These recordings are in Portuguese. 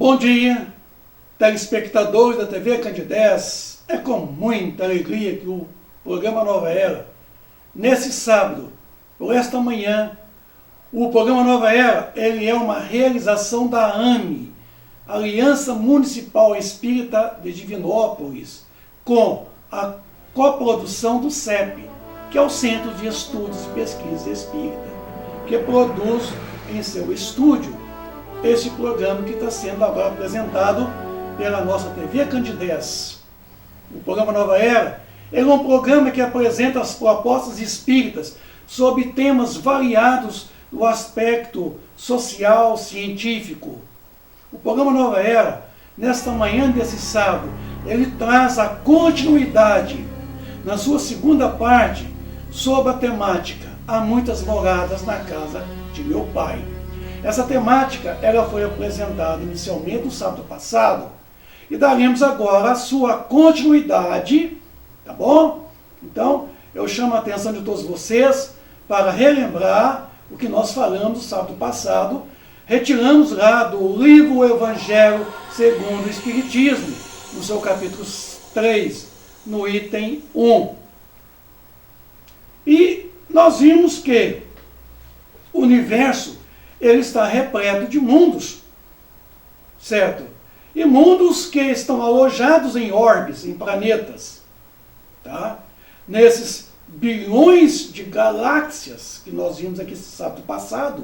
Bom dia, telespectadores da TV Candidez. É com muita alegria que o programa Nova Era, nesse sábado, por esta manhã, o programa Nova Era, ele é uma realização da AME, Aliança Municipal Espírita de Divinópolis, com a coprodução do CEP, que é o Centro de Estudos e Pesquisa Espírita, que produz em seu estúdio este programa que está sendo agora apresentado pela nossa TV Candidez. O programa Nova Era é um programa que apresenta as propostas espíritas sobre temas variados do aspecto social, científico. O programa Nova Era, nesta manhã desse sábado, ele traz a continuidade, na sua segunda parte, sobre a temática Há Muitas Moradas na Casa de Meu Pai. Essa temática ela foi apresentada inicialmente no sábado passado e daremos agora a sua continuidade, tá bom? Então, eu chamo a atenção de todos vocês para relembrar o que nós falamos no sábado passado. Retiramos lá do livro O Evangelho segundo o Espiritismo, no seu capítulo 3, no item 1. E nós vimos que o universo ele está repleto de mundos, certo? E mundos que estão alojados em orbes, em planetas, tá? Nesses bilhões de galáxias que nós vimos aqui sábado passado,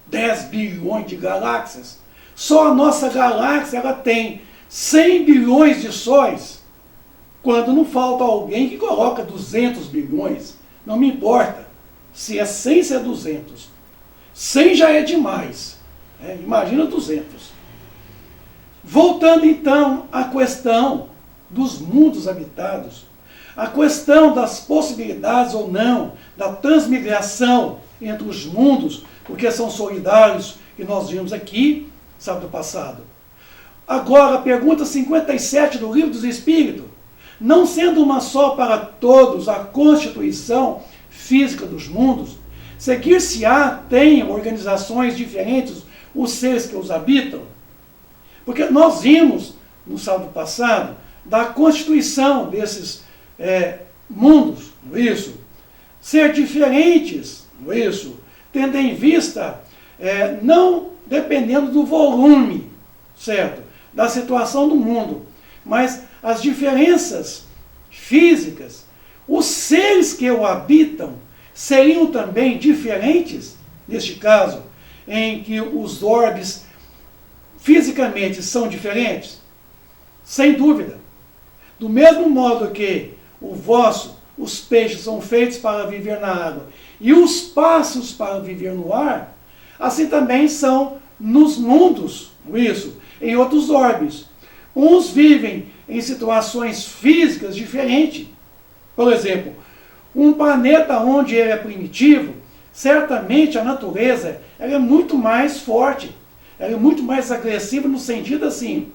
10 bilhões de galáxias. Só a nossa galáxia ela tem 100 bilhões de sóis, quando não falta alguém que coloca 200 bilhões. Não me importa se é 100, se é 200. 100 já é demais. Imagina 200. Voltando então à questão dos mundos habitados, a questão das possibilidades ou não da transmigração entre os mundos, porque são solidários, que nós vimos aqui sábado passado. Agora, a pergunta 57 do Livro dos Espíritos: não sendo uma só para todos a constituição física dos mundos, seguir-se-á tem organizações diferentes os seres que os habitam? Porque nós vimos no sábado passado da constituição desses mundos, não é isso? Ser diferentes, não é isso? Tendo em vista, não dependendo do volume, certo? Da situação do mundo, mas as diferenças físicas, os seres que o habitam seriam também diferentes, neste caso, em que os orbes fisicamente são diferentes? Sem dúvida. Do mesmo modo que os peixes são feitos para viver na água e os pássaros para viver no ar, assim também são nos mundos, isso, em outros orbes. Uns vivem em situações físicas diferentes. Por exemplo, um planeta onde ele é primitivo, certamente a natureza ela é muito mais forte, ela é muito mais agressiva no sentido assim,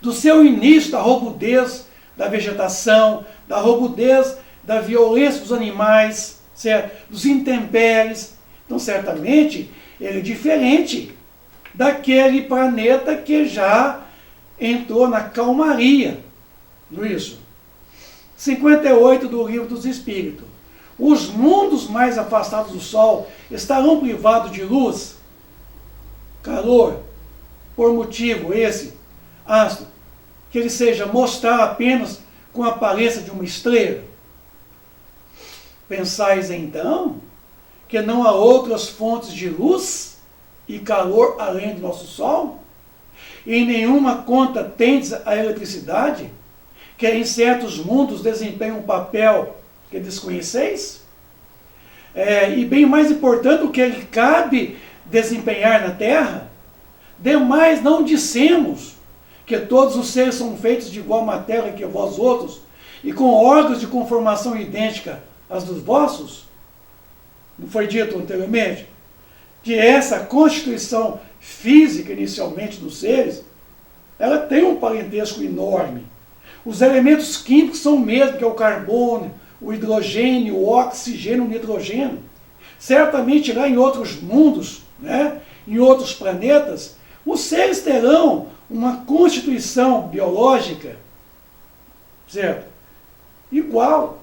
do seu início, da robustez da vegetação, da robustez da violência dos animais, certo? Dos intempéries. Então, certamente, ele é diferente daquele planeta que já entrou na calmaria, não é isso? 58 do Livro dos Espíritos. Os mundos mais afastados do Sol estarão privados de luz, calor, por motivo esse astro, que ele seja mostrado apenas com a aparência de uma estrela? Pensais então que não há outras fontes de luz e calor além do nosso Sol? E em nenhuma conta tendes a eletricidade, que em certos mundos desempenha um papel que desconheceis? E bem mais importante do que ele cabe desempenhar na Terra, demais não dissemos que todos os seres são feitos de igual matéria que vós outros, e com órgãos de conformação idêntica às dos vossos? Não foi dito anteriormente que essa constituição física, inicialmente, dos seres, ela tem um parentesco enorme. Os elementos químicos são o mesmo, que é o carbono, o hidrogênio, o oxigênio, o nitrogênio. Certamente lá em outros mundos, em outros planetas, os seres terão uma constituição biológica, certo? Igual,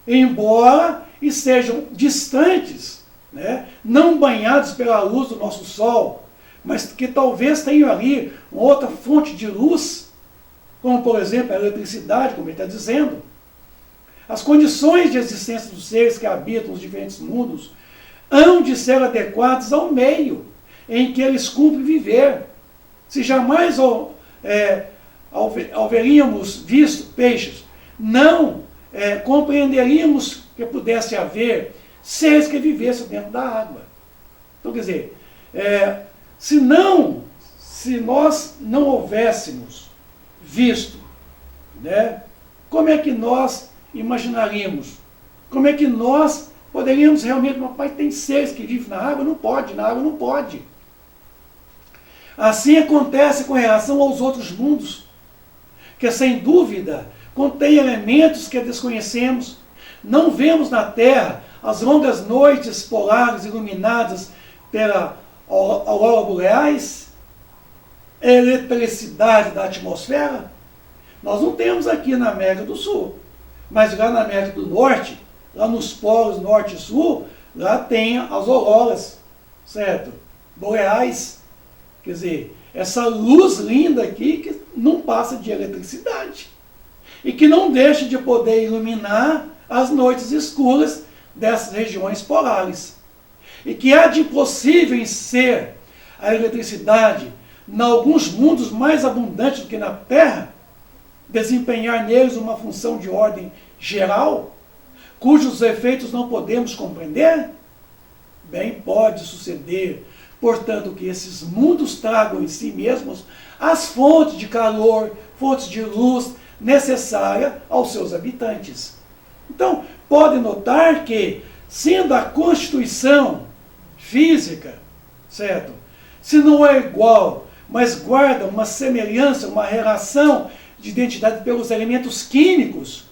embora estejam distantes, né? Não banhados pela luz do nosso Sol, mas que talvez tenham ali uma outra fonte de luz, como por exemplo a eletricidade, como ele está dizendo. As condições de existência dos seres que habitam os diferentes mundos hão de ser adequadas ao meio em que eles cumprem viver. Se jamais haveríamos visto peixes, não compreenderíamos que pudesse haver seres que vivessem dentro da água. Então, quer dizer, se nós não houvéssemos visto, né, como é que nós imaginaríamos? Como é que nós poderíamos realmente, papai, tem seres que vivem na água? Não pode, na água não pode. Assim acontece com relação aos outros mundos, que sem dúvida contém elementos que desconhecemos. Não vemos na Terra as longas noites polares iluminadas pela aurora boreais, a eletricidade da atmosfera. Nós não temos aqui na América do Sul, mas lá na América do Norte, lá nos polos norte e sul, lá tem as auroras, certo? Boreais. Quer dizer, essa luz linda aqui que não passa de eletricidade e que não deixa de poder iluminar as noites escuras dessas regiões polares. E que há de possível em ser a eletricidade, em alguns mundos mais abundante do que na Terra, desempenhar neles uma função de ordem geral, cujos efeitos não podemos compreender? Bem pode suceder, portanto, que esses mundos tragam em si mesmos as fontes de calor, fontes de luz necessária aos seus habitantes. Então, pode notar que, sendo a constituição física, certo? Se não é igual, mas guarda uma semelhança, uma relação de identidade pelos elementos químicos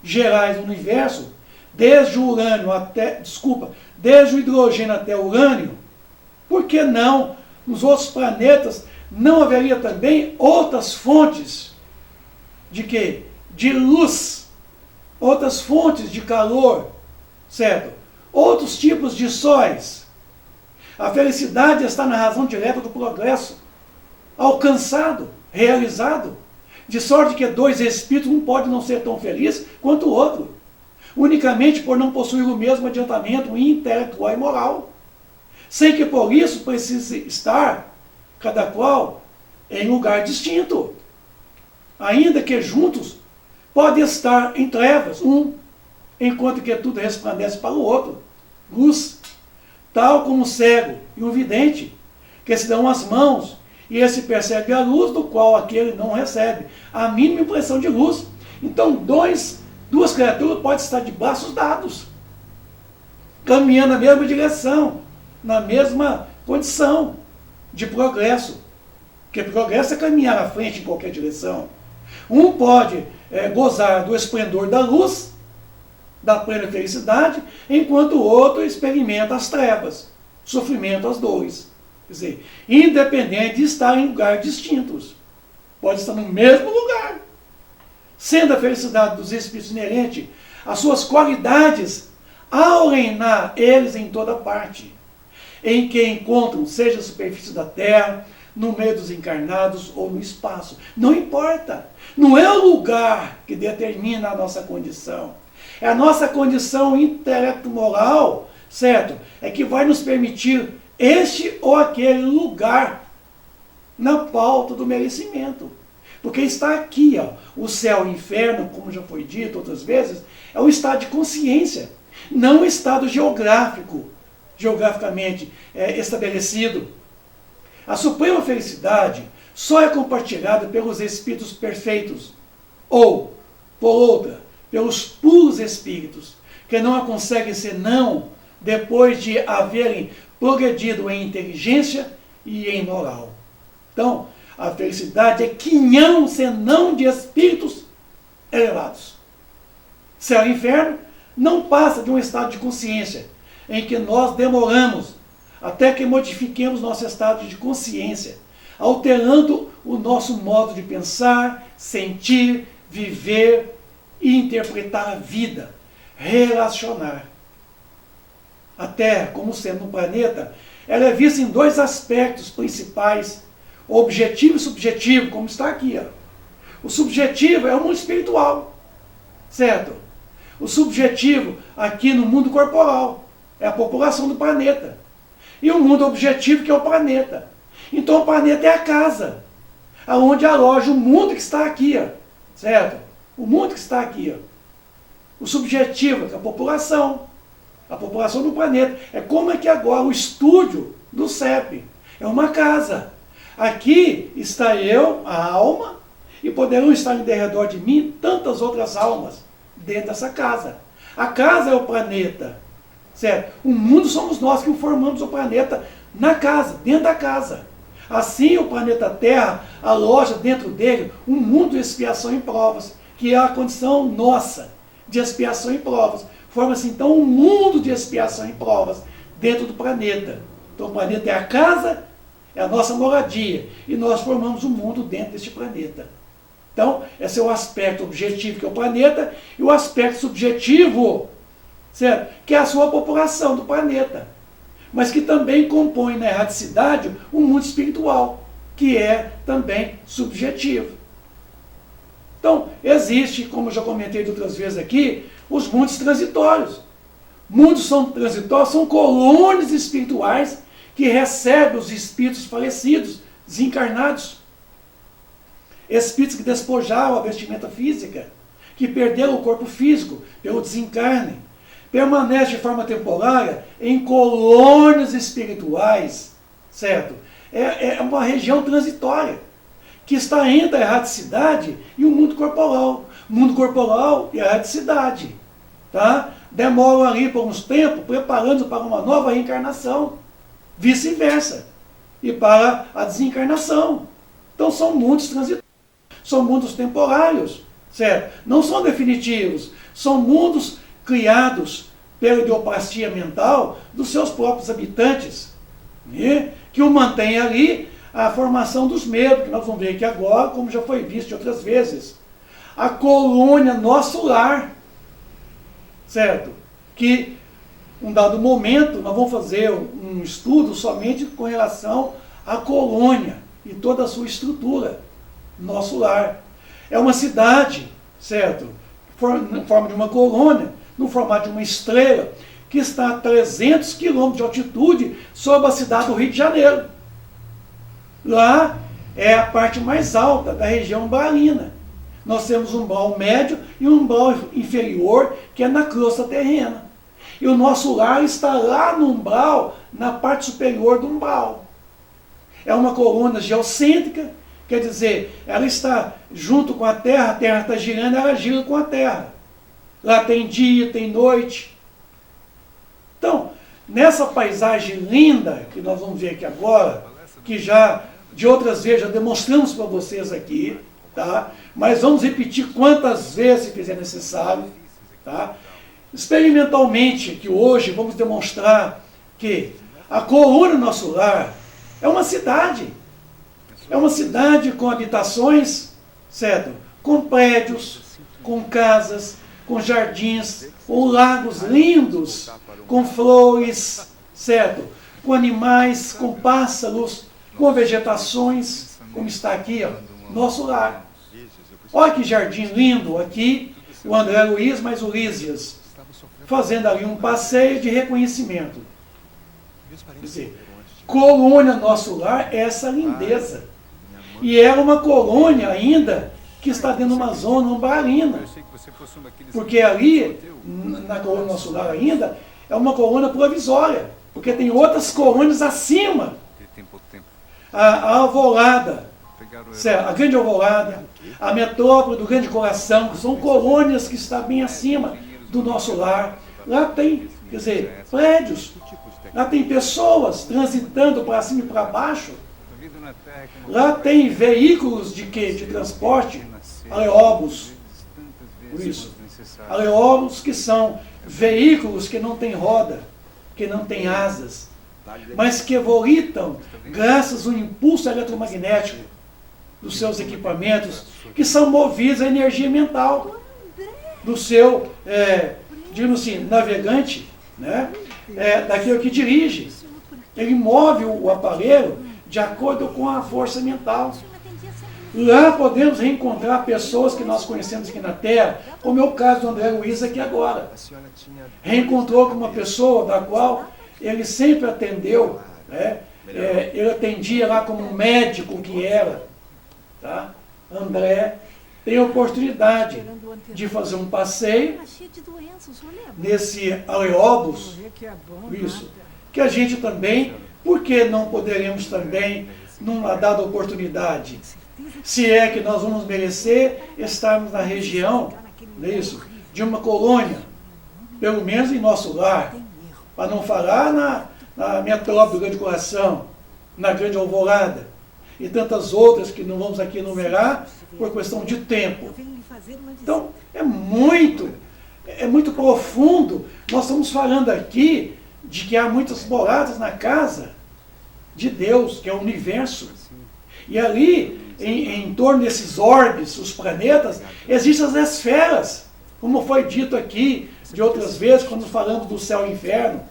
gerais do universo, desde o hidrogênio até o urânio, por que não, nos outros planetas, não haveria também outras fontes de quê? De luz, outras fontes de calor, certo? Outros tipos de sóis. A felicidade está na razão direta do progresso alcançado, realizado, de sorte que dois espíritos um pode não ser tão feliz quanto o outro, unicamente por não possuir o mesmo adiantamento intelectual e moral, sem que por isso precise estar, cada qual, em lugar distinto. Ainda que juntos, pode estar em trevas, enquanto que tudo resplandece para o outro. Luz, tal como o cego e o vidente, que se dão as mãos, e esse percebe a luz do qual aquele não recebe a mínima impressão de luz. Então, duas criaturas podem estar de braços dados, caminhando na mesma direção, na mesma condição de progresso. Porque progresso é caminhar à frente em qualquer direção. Um pode gozar do esplendor da luz, da plena felicidade, enquanto o outro experimenta as trevas, sofrimento, as dores. Quer dizer, independente de estar em lugares distintos. Pode estar no mesmo lugar. Sendo a felicidade dos espíritos inerente às suas qualidades, ao reinar eles em toda parte, em que encontram, seja a superfície da Terra, no meio dos encarnados ou no espaço. Não importa. Não é o lugar que determina a nossa condição. É a nossa condição intelecto-moral, certo? É que vai nos permitir este ou aquele lugar na pauta do merecimento. Porque está aqui, ó, o céu e o inferno, como já foi dito outras vezes, é um estado de consciência, não um estado geograficamente estabelecido. A suprema felicidade só é compartilhada pelos espíritos perfeitos, ou, por outra, pelos puros espíritos, que não a conseguem senão depois de haverem progredido em inteligência e em moral. Então, a felicidade é quinhão senão de espíritos elevados. Céu e inferno não passa de um estado de consciência em que nós demoramos até que modifiquemos nosso estado de consciência, alterando o nosso modo de pensar, sentir, viver e interpretar a vida, relacionar. A Terra, como sendo um planeta, ela é vista em dois aspectos principais, objetivo e subjetivo, como está aqui. Ó. O subjetivo é o mundo espiritual, certo? O subjetivo aqui no mundo corporal é a população do planeta. E o mundo objetivo que é o planeta. Então o planeta é a casa, aonde aloja o mundo que está aqui, ó, certo? O mundo que está aqui. Ó. O subjetivo é a população do planeta. É como é que agora o estúdio do CEP é uma casa. Aqui está eu, a alma, e poderão estar em derredor de mim tantas outras almas dentro dessa casa. A casa é o planeta, certo? O mundo somos nós que formamos o planeta na casa, dentro da casa. Assim o planeta Terra aloja dentro dele um mundo de expiação e provas, que é a condição nossa de expiação e provas. Forma-se então um mundo de expiação e provas dentro do planeta. Então o planeta é a casa, é a nossa moradia, e nós formamos um mundo dentro deste planeta. Então, esse é o aspecto objetivo, que é o planeta, e o aspecto subjetivo, certo? Que é a sua população do planeta. Mas que também compõe na erraticidade um mundo espiritual, que é também subjetivo. Então, existe, como eu já comentei de outras vezes aqui, os mundos transitórios. Mundos transitórios são colônias espirituais que recebem os espíritos falecidos, desencarnados. Espíritos que despojaram a vestimenta física, que perderam o corpo físico pelo desencarne, permanecem de forma temporária em colônias espirituais, certo? É uma região transitória, que está entre a erraticidade e o mundo corporal. O mundo corporal e a erraticidade. Tá? Demoram ali por uns tempos, preparando para uma nova reencarnação, vice-versa, e para a desencarnação. Então são mundos transitórios, são mundos temporários, certo? Não são definitivos, são mundos criados pela idioplastia mental dos seus próprios habitantes, né? Que o mantém ali a formação dos medos, que nós vamos ver aqui agora, como já foi visto de outras vezes. A colônia Nosso Lar, certo? Que, um dado momento, nós vamos fazer um estudo somente com relação à colônia e toda a sua estrutura. Nosso Lar. É uma cidade, certo? Em forma de uma colônia, no formato de uma estrela, que está a 300 quilômetros de altitude sobre a cidade do Rio de Janeiro. Lá é a parte mais alta da região umbralina. Nós temos um umbral médio e um umbral inferior, que é na crosta terrena. E o nosso lar está lá no umbral, na parte superior do umbral. É uma colônia geocêntrica, quer dizer, ela está junto com a Terra está girando, ela gira com a Terra. Lá tem dia, tem noite. Então, nessa paisagem linda, que nós vamos ver aqui agora, que já de outras vezes já demonstramos para vocês aqui, tá? Mas vamos repetir quantas vezes se fizer necessário, tá? Experimentalmente, que hoje vamos demonstrar que a colônia Nosso Lar é uma cidade. É uma cidade com habitações, certo? Com prédios, com casas, com jardins, com lagos lindos, com flores, certo? Com animais, com pássaros, com vegetações, como está aqui, ó, Nosso Lar. Olha que jardim lindo aqui, o André Luiz mais o Lísias, fazendo ali um passeio de reconhecimento. Quer dizer, colônia Nosso Lar é essa lindeza. E era uma colônia ainda que está dentro de uma zona umbralina. Porque ali, na colônia Nosso Lar ainda, é uma colônia provisória. Porque tem outras colônias acima. A Alvorada, certo? A Grande Alvorada, a Metrópole do Grande Coração, que são colônias que estão bem acima do Nosso Lar. Lá tem, quer dizer, prédios. Lá tem pessoas transitando para cima e para baixo. Lá tem veículos de quê? De transporte, aleóbus. Por isso, aleóbus que são veículos que não têm roda, que não têm asas, mas que volitam graças ao impulso eletromagnético dos seus equipamentos, que são movidos à energia mental do seu, digamos assim, navegante, né? Daquele que dirige. Ele move o aparelho de acordo com a força mental. Lá podemos reencontrar pessoas que nós conhecemos aqui na Terra, como é o caso do André Luiz aqui agora. Reencontrou com uma pessoa da qual ele sempre atendeu, né? Ele atendia lá como um médico que era. Tá? André tem a oportunidade de fazer um passeio nesse Areóbus, isso, que a gente também, por que não poderemos também, numa dada oportunidade, se é que nós vamos merecer estarmos na região, isso, de uma colônia, pelo menos em nosso lar, para não falar na metrópole do Grande Coração, na Grande Alvorada, e tantas outras que não vamos aqui enumerar por questão de tempo. Então, é muito profundo. Nós estamos falando aqui de que há muitas moradas na casa de Deus, que é o universo. E ali, em torno desses orbes, os planetas, existem as esferas, como foi dito aqui de outras vezes, quando falamos do céu e inferno.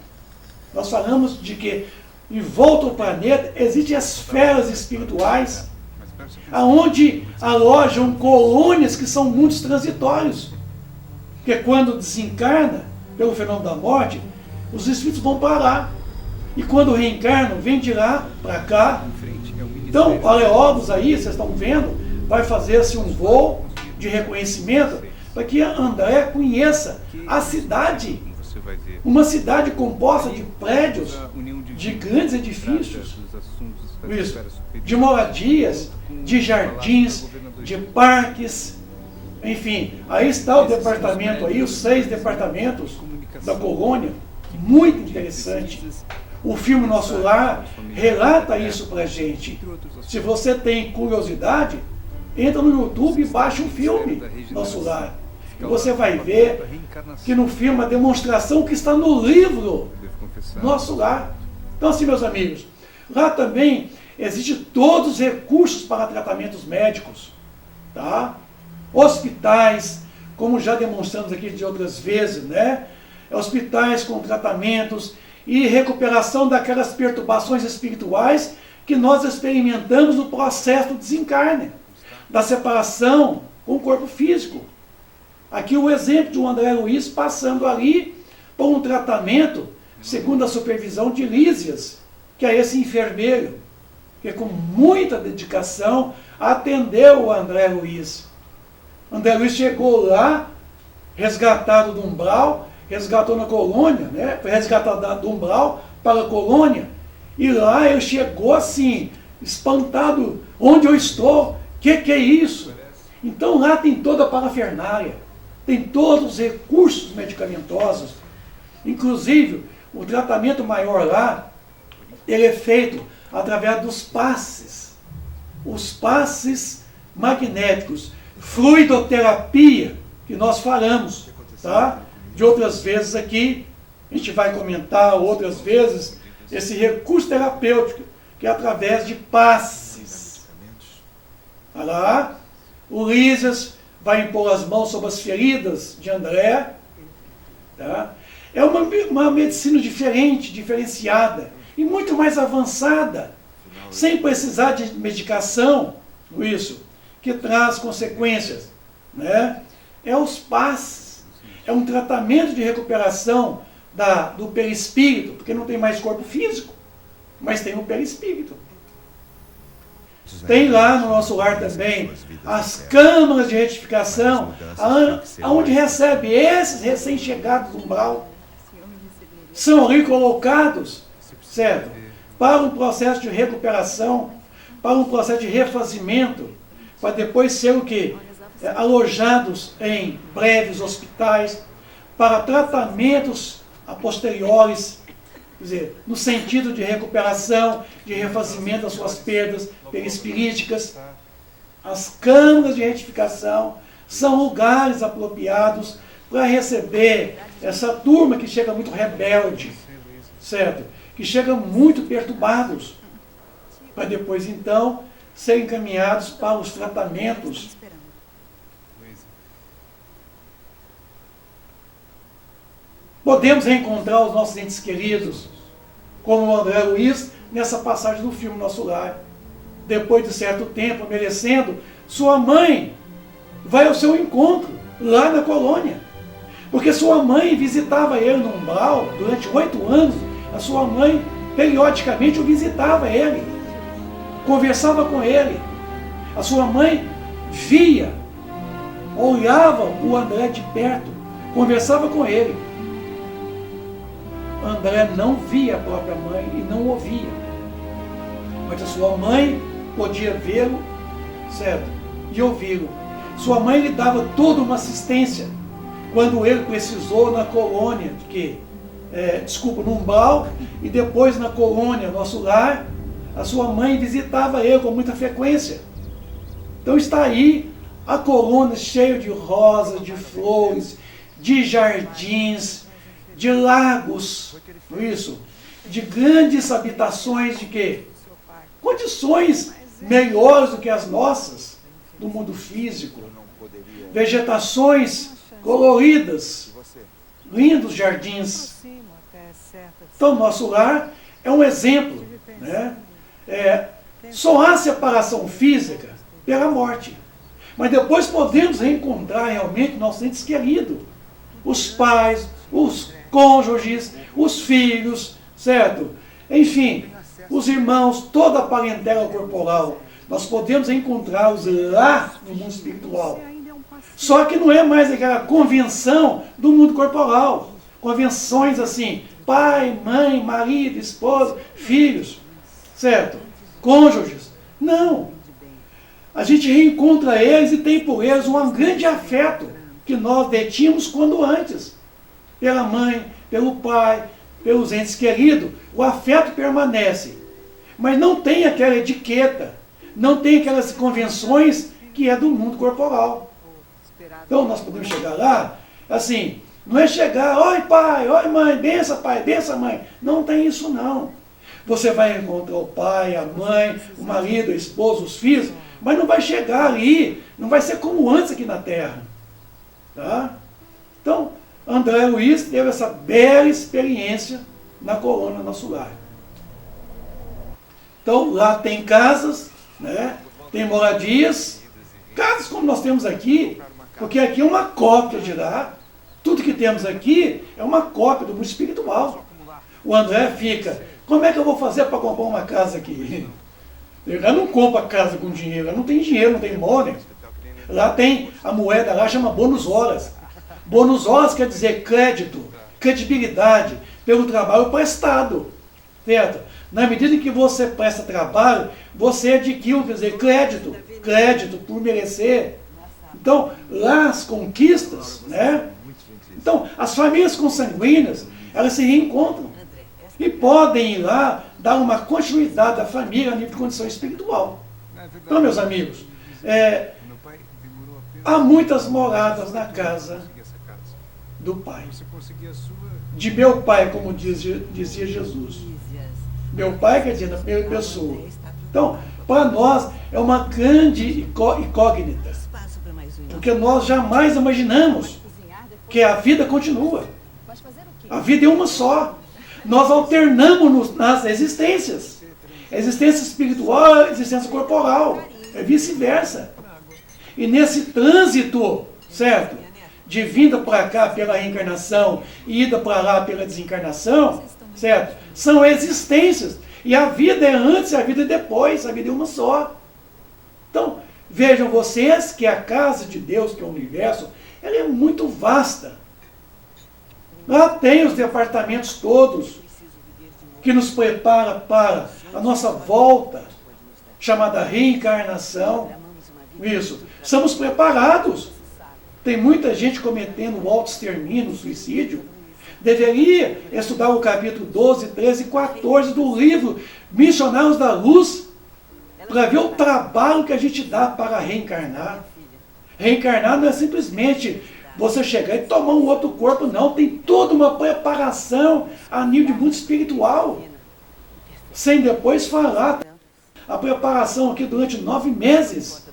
Nós falamos de que em volta do planeta existem esferas espirituais, aonde alojam colônias que são mundos transitórios. Porque quando desencarna, pelo fenômeno da morte, os espíritos vão parar. E quando reencarnam, vêm de lá para cá. Então, o Areóbus aí, vocês estão vendo, vai fazer-se um voo de reconhecimento para que André conheça a cidade. Uma cidade composta de prédios, de grandes edifícios, isso, de moradias, de jardins, de parques, enfim. Aí está o departamento, aí, os 6 departamentos da colônia, muito interessante. O filme Nosso Lar relata isso pra gente. Se você tem curiosidade, entra no YouTube e baixa o filme Nosso Lar. E você vai ver que no filme a demonstração que está no livro Nosso Lar. Então assim, meus amigos, lá também existem todos os recursos para tratamentos médicos, tá? Hospitais, como já demonstramos aqui de outras vezes, né? Hospitais com tratamentos e recuperação daquelas perturbações espirituais que nós experimentamos no processo do desencarne, da separação com o corpo físico. Aqui o exemplo de um André Luiz passando ali por um tratamento, segundo a supervisão de Lísias, que é esse enfermeiro, que com muita dedicação atendeu o André Luiz. André Luiz chegou lá, resgatado do umbral, resgatou na colônia, né? Foi resgatado do umbral para a colônia, e lá ele chegou assim, espantado, onde eu estou? Que é isso? Então lá tem toda a parafernália, tem todos os recursos medicamentosos, inclusive o tratamento maior lá, ele é feito através dos passes, os passes magnéticos, fluidoterapia, que nós falamos, tá? De outras vezes aqui, a gente vai comentar outras vezes, esse recurso terapêutico, que é através de passes. Olha lá, o Lísias vai impor as mãos sobre as feridas de André. Tá? É uma medicina diferente, diferenciada, e muito mais avançada, sem precisar de medicação, isso, que traz consequências. Né? É os passes, é um tratamento de recuperação do perispírito, porque não tem mais corpo físico, mas tem o perispírito. Tem lá no Nosso Lar também as câmaras de retificação, onde recebe esses recém-chegados do umbral. São ali colocados, certo? Para um processo de recuperação, para um processo de refazimento, para depois ser o quê? Alojados em breves hospitais, para tratamentos a posteriores, quer dizer, no sentido de recuperação, de refazimento das suas perdas perispiríticas. As câmaras de retificação são lugares apropriados para receber essa turma que chega muito rebelde, certo? que chegam muito perturbados, para depois então serem encaminhados para os tratamentos. Podemos reencontrar os nossos entes queridos, como o André Luiz, nessa passagem do filme Nosso Lar. Depois de certo tempo, merecendo, sua mãe vai ao seu encontro, lá na colônia. Porque sua mãe visitava ele no umbral durante 8 anos. A sua mãe, periodicamente, o visitava ele, conversava com ele. A sua mãe via, olhava o André de perto, conversava com ele. André não via a própria mãe e não ouvia. Mas a sua mãe podia vê-lo, certo? E ouvi-lo. Sua mãe lhe dava toda uma assistência quando ele precisou na colônia, no umbral, e depois na colônia, Nosso Lar, a sua mãe visitava ele com muita frequência. Então está aí a colônia cheia de rosas, de flores, de jardins, de lagos, isso, de grandes habitações de quê? Condições melhores do que as nossas, do mundo físico. Vegetações coloridas, lindos jardins. Então, Nosso Lar é um exemplo, né? Só há separação física pela morte. Mas depois podemos reencontrar realmente nossos entes queridos. Os pais, os cônjuges, os filhos, certo? Enfim, os irmãos, toda a parentela corporal. Nós podemos encontrá-los lá no mundo espiritual. Só que não é mais aquela convenção do mundo corporal. Convenções assim, pai, mãe, marido, esposa, filhos, certo? Cônjuges. Não. A gente reencontra eles e tem por eles um grande afeto que nós detínhamos quando antes. Pela mãe, pelo pai, pelos entes queridos, o afeto permanece. Mas não tem aquela etiqueta, não tem aquelas convenções que é do mundo corporal. Então nós podemos chegar lá, assim, não é chegar, oi pai, oi mãe, benção pai, benção mãe. Não tem isso não. Você vai encontrar o pai, a mãe, o marido, a esposa, os filhos, mas não vai chegar ali, não vai ser como antes aqui na Terra. Tá? Então, André Luiz teve essa bela experiência na colônia Nosso Lar. Então, lá tem casas, né? Tem moradias, casas como nós temos aqui, porque aqui é uma cópia de lá. Tudo que temos aqui é uma cópia do mundo espiritual. O André fica, como é que eu vou fazer para comprar uma casa aqui? Eu não compro a casa com dinheiro, eu não tenho dinheiro, não tenho money. Lá tem a moeda, lá chama bônus horas. Bônus horas quer dizer crédito, credibilidade pelo trabalho prestado. Certo? Na medida em que você presta trabalho, você adquire, quer dizer, crédito por merecer. Então, lá as conquistas, né? Então, as famílias consanguíneas, elas se reencontram e podem ir lá dar uma continuidade da família a nível de condição espiritual. Então, meus amigos, há muitas moradas na casa do Pai. De meu Pai, como dizia Jesus. Meu Pai quer dizer na primeira pessoa. Então, para nós é uma grande incógnita. Porque nós jamais imaginamos que a vida continua. A vida é uma só. Nós alternamos nas existências. Existência espiritual, existência corporal. É vice-versa. E nesse trânsito, certo? De vinda para cá pela reencarnação e ida para lá pela desencarnação, certo? São existências. E a vida é antes e a vida é depois. A vida é uma só. Então, vejam vocês que a casa de Deus, que é o universo, ela é muito vasta. Lá tem os departamentos todos que nos prepara para a nossa volta, chamada reencarnação. Isso. Estamos preparados. Tem muita gente cometendo o autoextermínio, o suicídio. Deveria estudar o capítulo 12, 13 e 14 do livro Missionários da Luz, para ver o trabalho que a gente dá para reencarnar. Reencarnar não é simplesmente você chegar e tomar um outro corpo, não. Tem toda uma preparação a nível de mundo espiritual. sem depois falar a preparação aqui durante 9 meses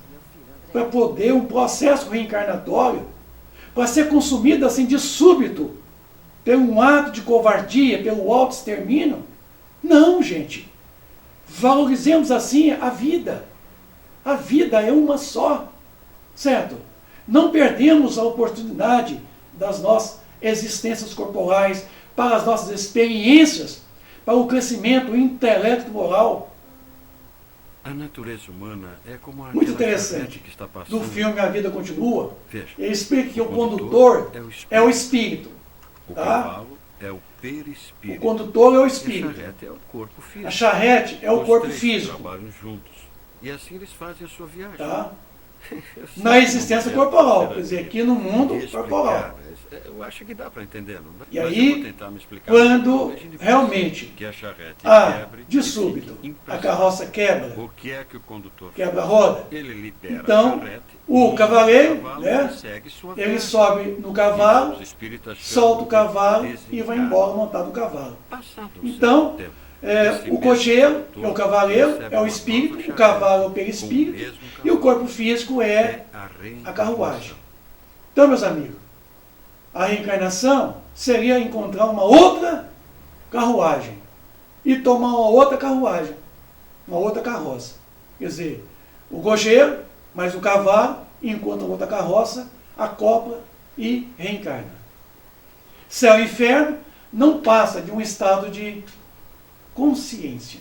para poder um processo reencarnatório, para ser consumido assim de súbito, por um ato de covardia, pelo auto-extermínio. Não, gente. Valorizemos assim a vida. A vida é uma só, certo? Não perdemos a oportunidade das nossas existências corporais, para as nossas experiências, para o crescimento intelecto-moral. A natureza humana é como Muito interessante. Que está passando. Do filme A Vida Continua, Veja, ele explica que o condutor é o espírito. O Tá? cavalo é o perispírito. O condutor é o E a espírito. charrete é o corpo físico. A charrete é o Os corpo três físico. trabalham juntos. E assim eles fazem a sua viagem. Tá? Eu sei Na existência que não corporal, deve quer dizer, ser aqui no mundo explicar, corporal. mas eu acho que dá para entender. Não dá? E Mas aí, eu vou tentar me explicar. quando Imagine você realmente que a charrete quebre de e súbito fique a impressionado. carroça quebra, O que é que o condutor quebra a roda, Ele libera então a charrete, o e cavaleiro, cavalo né, segue sua ele viagem. sobe no cavalo, Os espíritas solta o chamam de cavalo e vai desencarne. embora montado no cavalo. Passado um Então, certo tempo, esse o mesmo cocheiro condutor é o cavaleiro, recebe é o uma espírito, nova o charrete cavalo é o com perispírito mesmo e o cavalo. corpo físico é a reencarnação. carruagem. Então, meus amigos, a reencarnação seria encontrar uma outra carruagem e tomar uma outra carruagem, uma outra carroça. Quer dizer, o cocheiro mais o cavalo encontra outra carroça, acopla e reencarna. Céu e inferno não passa de um estado de consciência,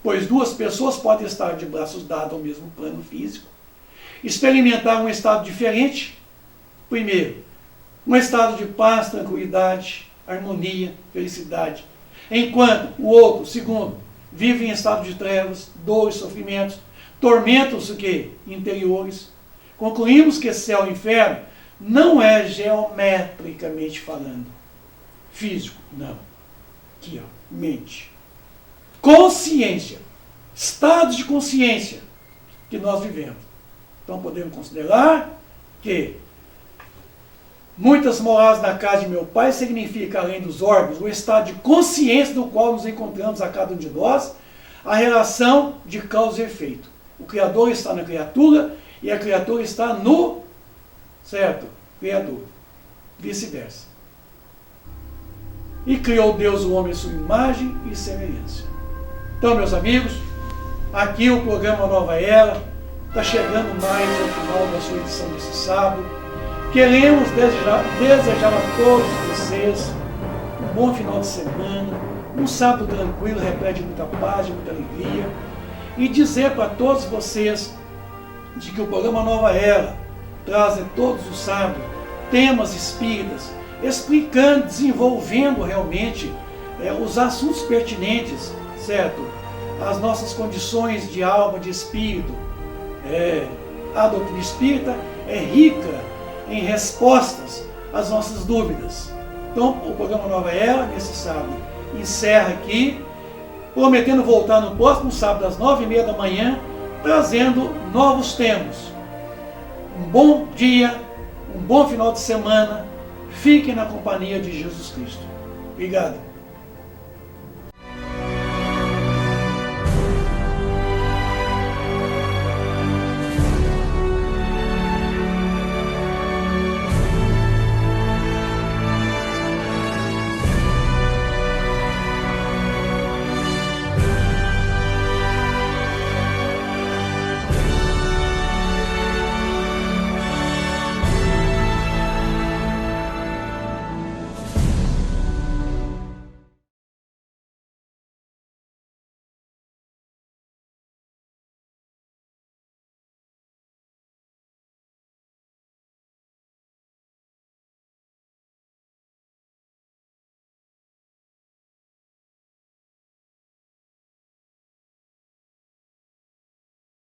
pois duas pessoas podem estar de braços dados ao mesmo plano físico, experimentar um estado diferente. Primeiro, um estado de paz, tranquilidade, harmonia, felicidade, enquanto o outro, segundo, vive em estado de trevas, dores, sofrimentos, tormentos interiores. Concluímos que céu e inferno não é geometricamente falando, físico, não. Aqui, ó, mente. Consciência, estados de consciência que nós vivemos. Então podemos considerar que muitas moradas na casa de meu pai significa, além dos órgãos, o estado de consciência do qual nos encontramos a cada um de nós, a relação de causa e efeito. O Criador está na criatura e a criatura está no, certo, Criador. Vice-versa. E criou Deus o homem à sua imagem e semelhança. Então, meus amigos, aqui o programa Nova Era está chegando mais ao final da sua edição desse sábado. Queremos desejar a todos vocês um bom final de semana, um sábado tranquilo, repleto de muita paz, de muita alegria, e dizer para todos vocês de que o programa Nova Era traz todos os sábados temas espíritas, explicando, desenvolvendo realmente os assuntos pertinentes, certo? As nossas condições de alma, de espírito. A doutrina espírita é rica em respostas às nossas dúvidas. Então, o programa Nova Era, nesse sábado, encerra aqui, prometendo voltar no próximo sábado, às 9h30 da manhã, trazendo novos temas. Um bom dia, um bom final de semana. Fiquem na companhia de Jesus Cristo. Obrigado.